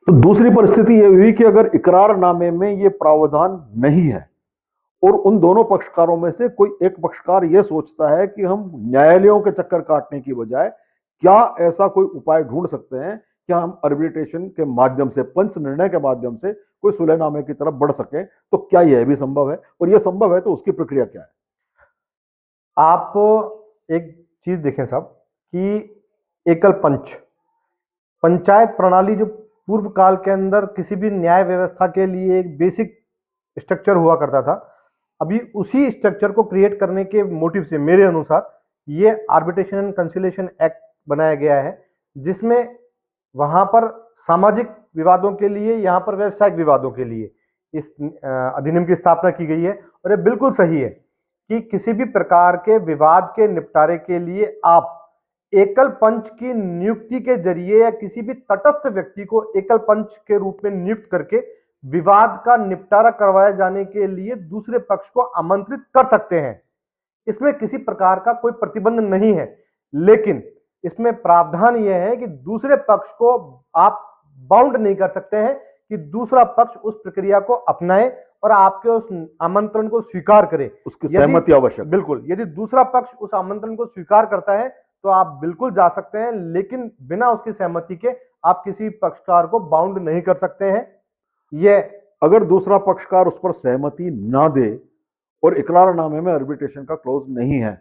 तो दूसरी परिस्थिति यह हुई कि अगर इकरारनामे में यह प्रावधान नहीं है और उन दोनों पक्षकारों में से कोई एक पक्षकार यह सोचता है कि हम न्यायालयों के चक्कर काटने की बजाय क्या ऐसा कोई उपाय ढूंढ सकते हैं कि हम आर्बिट्रेशन के माध्यम से, पंच निर्णय के माध्यम से कोई सुलहनामे की तरफ बढ़ सके, तो क्या यह भी संभव है? और यह संभव है तो उसकी प्रक्रिया क्या है? आप एक चीज देखें साहब कि एकल पंच पंचायत प्रणाली जो पूर्व काल के अंदर किसी भी न्याय व्यवस्था के लिए एक बेसिक स्ट्रक्चर हुआ करता था, अभी उसी स्ट्रक्चर को क्रिएट करने के मोटिव से मेरे अनुसार ये आर्बिट्रेशन एंड कंसिलिएशन एक्ट बनाया गया है, जिसमें वहां पर सामाजिक विवादों के लिए, यहाँ पर व्यवसायिक विवादों के लिए इस अधिनियम की स्थापना की गई है। और ये बिल्कुल सही है कि किसी भी प्रकार के विवाद के निपटारे के लिए आप एकल पंच की नियुक्ति के जरिए या किसी भी तटस्थ व्यक्ति को एकल पंच के रूप में नियुक्त करके विवाद का निपटारा करवाए जाने के लिए दूसरे पक्ष को आमंत्रित कर सकते हैं। इसमें किसी प्रकार का कोई प्रतिबंध नहीं है, लेकिन इसमें प्रावधान यह है कि दूसरे पक्ष को आप बाउंड नहीं कर सकते हैं कि दूसरा पक्ष उस प्रक्रिया को अपनाए और आपके उस आमंत्रण को स्वीकार करे। उसकी सहमति आवश्यक। बिल्कुल, यदि दूसरा पक्ष उस आमंत्रण को स्वीकार करता है तो आप बिल्कुल जा सकते हैं, लेकिन बिना उसकी सहमति के आप किसी पक्षकार को बाउंड नहीं कर सकते हैं। यह अगर दूसरा पक्षकार उस पर सहमति ना दे और इकरारनामे में आर्बिट्रेशन का क्लॉज नहीं है,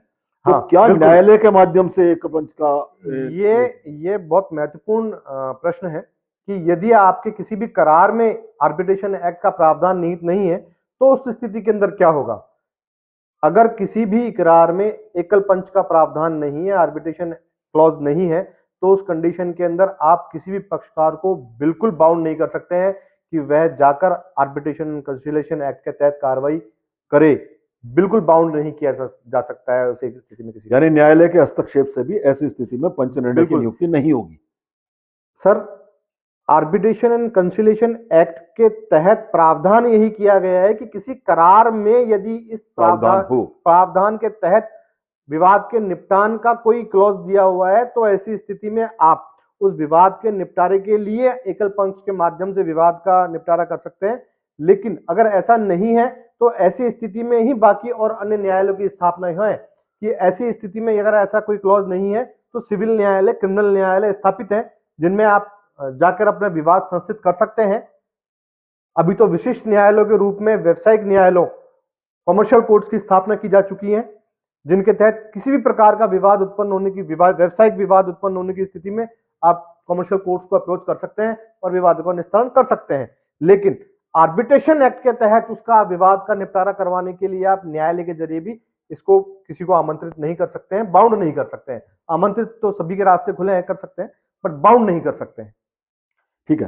तो हाँ, क्या न्यायालय के माध्यम से एक पंच का ये बहुत महत्वपूर्ण प्रश्न है कि यदि आपके किसी भी करार में आर्बिट्रेशन एक्ट का प्रावधान निहित नहीं है तो उस स्थिति के अंदर क्या होगा। अगर किसी भी इकरार में एकल पंच का प्रावधान नहीं है, आर्बिट्रेशन क्लॉज नहीं है, तो उस कंडीशन के अंदर आप किसी भी पक्षकार को बिल्कुल बाउंड नहीं कर सकते हैं कि वह जाकर आर्बिट्रेशन एंड कंसिलिएशन एक्ट के तहत कार्रवाई करे। बिल्कुल बाउंड नहीं किया जा सकता है उस एक स्थिति में किसी, यानी न्यायालय के हस्तक्षेप से भी ऐसी स्थिति में पंच निर्णय की नियुक्ति नहीं होगी। Sir, arbitration and conciliation act के तहत प्रावधान यही किया गया है कि किसी करार में यदि इस प्रावधान के तहत विवाद के निपटान का कोई क्लॉज दिया हुआ है तो ऐसी स्थिति में आप उस विवाद के निपटारे के लिए एकल पंच के माध्यम से विवाद का निपटारा कर सकते हैं। लेकिन अगर ऐसा नहीं है तो ऐसी स्थिति में ही बाकी और अन्य न्यायालयों की स्थापना है कि ऐसी स्थिति में अगर ऐसा कोई क्लॉज नहीं है तो सिविल न्यायालय, क्रिमिनल न्यायालय स्थापित है जिनमें आप जाकर अपना विवाद संस्थित कर सकते हैं। अभी तो विशिष्ट न्यायालयों के रूप में व्यावसायिक न्यायालयों, कमर्शियल कोर्ट्स की स्थापना की जा चुकी है, जिनके तहत किसी भी प्रकार का विवाद उत्पन्न होने की, व्यावसायिक विवाद उत्पन्न होने की स्थिति में आप कमर्शियल कोर्ट्स को अप्रोच कर सकते हैं और विवाद का निस्तारण कर सकते हैं। लेकिन आर्बिट्रेशन एक्ट के तहत उसका विवाद का निपटारा करवाने के लिए आप न्यायालय के जरिए भी इसको किसी को आमंत्रित नहीं कर सकते हैं, बाउंड नहीं कर सकते हैं। आमंत्रित तो सभी के रास्ते खुले हैं, कर सकते हैं, बट बाउंड नहीं कर सकते हैं। ठीक है,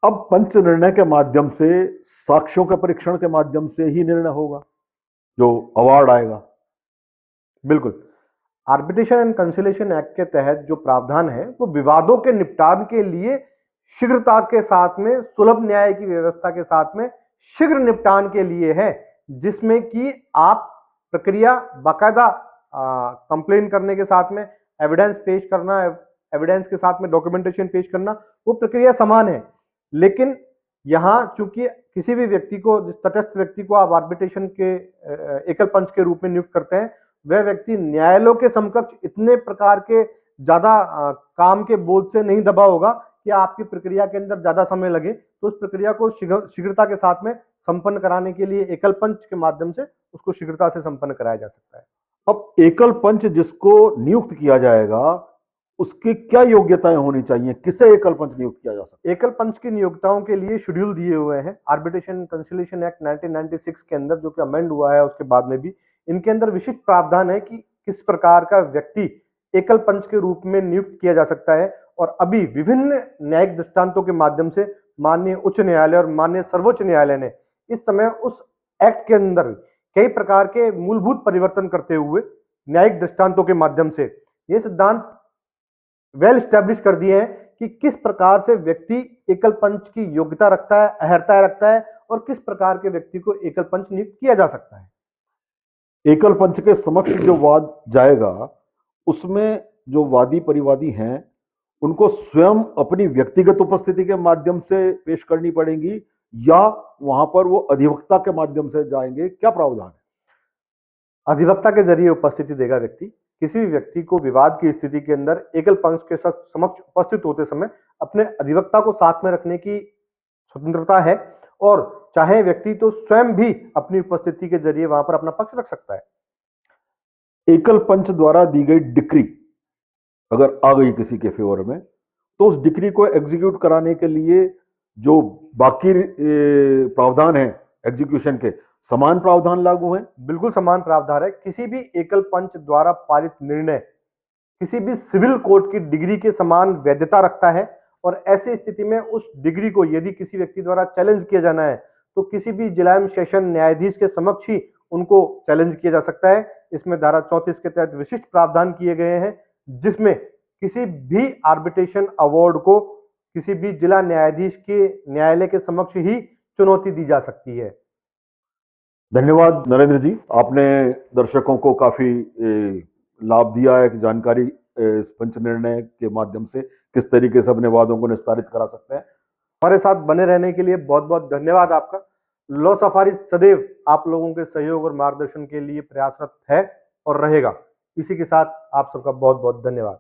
अब पंच निर्णय के माध्यम से, साक्ष्यों के परीक्षण के माध्यम से ही निर्णय होगा, जो अवार्ड आएगा। बिल्कुल, आर्बिट्रेशन एंड कंसिलिएशन एक्ट के तहत जो प्रावधान है वो विवादों के निपटान के लिए शीघ्रता के साथ में, सुलभ न्याय की व्यवस्था के साथ में शीघ्र निपटान के लिए है, जिसमें कि आप प्रक्रिया बाकायदा कंप्लेन करने के साथ में एविडेंस पेश करना, एविडेंस के साथ में डॉक्यूमेंटेशन पेश करना, वो प्रक्रिया समान है। लेकिन यहां चूंकि किसी भी व्यक्ति को, जिस तटस्थ व्यक्ति को आप आर्बिट्रेशन के एकल पंच के रूप में नियुक्त करते हैं, वह व्यक्ति न्यायालयों के समकक्ष इतने प्रकार के ज्यादा काम के बोझ से नहीं दबा होगा कि आपकी प्रक्रिया के अंदर ज्यादा समय लगे। तो उस प्रक्रिया को शीघ्रता के साथ में संपन्न कराने के लिए एकल पंच के माध्यम से उसको शीघ्रता से संपन्न कराया जा सकता है। अब एकल पंच जिसको नियुक्त किया जाएगा उसकी क्या योग्यताएं होनी चाहिए? किसे एकल पंच नियुक्त किया जा सकता है? एकल पंच की नियोक्ताओं के लिए शेड्यूल दिए हुए हैं आर्बिट्रेशन कंसिलिएशन एक्ट 1996 के अंदर, जो कि अमेंड हुआ है उसके बाद में भी। इनके अंदर विशिष्ट प्रावधान है कि किस प्रकार का व्यक्ति एकल पंच के रूप में नियुक्त किया जा सकता है। और अभी विभिन्न न्यायिक दृष्टांतों के माध्यम से माननीय उच्च न्यायालय और माननीय सर्वोच्च न्यायालय ने इस समय उस एक्ट के अंदर कई प्रकार के मूलभूत परिवर्तन करते हुए न्यायिक दृष्टांतों के माध्यम से ये सिद्धांत वेल स्टैब्लिश कर दिए हैं कि किस प्रकार से व्यक्ति एकल पंच की योग्यता रखता है, अहर्ता रखता है, और किस प्रकार के व्यक्ति को एकल पंच नियुक्त किया जा सकता है। एकल पंच के समक्ष जो वाद जाएगा उसमें जो वादी परिवादी हैं उनको स्वयं अपनी व्यक्तिगत उपस्थिति के माध्यम से पेश करनी पड़ेंगी या वहां पर वो अधिवक्ता के माध्यम से जाएंगे? क्या प्रावधान है? अधिवक्ता के जरिए उपस्थिति देगा व्यक्ति। किसी भी व्यक्ति को विवाद की स्थिति के अंदर एकल पक्ष के समक्ष उपस्थित होते समय अपने अधिवक्ता को साथ में रखने की स्वतंत्रता है, और चाहे व्यक्ति तो स्वयं भी अपनी उपस्थिति के जरिए वहां पर अपना पक्ष रख सकता है। एकल पंच द्वारा दी गई डिक्री अगर आ गई किसी के फेवर में, तो उस डिक्री को एग्जीक्यूट कराने के लिए जो बाकी प्रावधान है एग्जीक्यूशन के, समान प्रावधान लागू हैं? बिल्कुल समान प्रावधान है। किसी भी एकल पंच द्वारा पारित निर्णय किसी भी सिविल कोर्ट की डिग्री के समान वैधता रखता है, और ऐसी स्थिति में उस डिग्री को यदि किसी व्यक्ति द्वारा चैलेंज किया जाना है तो किसी भी जिला एवं सेशन न्यायाधीश के समक्ष ही उनको चैलेंज किया जा सकता है। इसमें धारा 34 के तहत विशिष्ट प्रावधान किए गए हैं, जिसमें किसी भी आर्बिट्रेशन अवार्ड को किसी भी जिला न्यायाधीश के न्यायालय के समक्ष ही चुनौती दी जा सकती है। धन्यवाद नरेंद्र जी, आपने दर्शकों को काफी लाभ दिया है कि जानकारी इस पंच निर्णय के माध्यम से किस तरीके से अपने वादों को निस्तारित करा सकते हैं। हमारे साथ बने रहने के लिए बहुत बहुत धन्यवाद आपका। लॉ सफारी सदैव आप लोगों के सहयोग और मार्गदर्शन के लिए प्रयासरत है और रहेगा। इसी के साथ आप सबका बहुत बहुत धन्यवाद।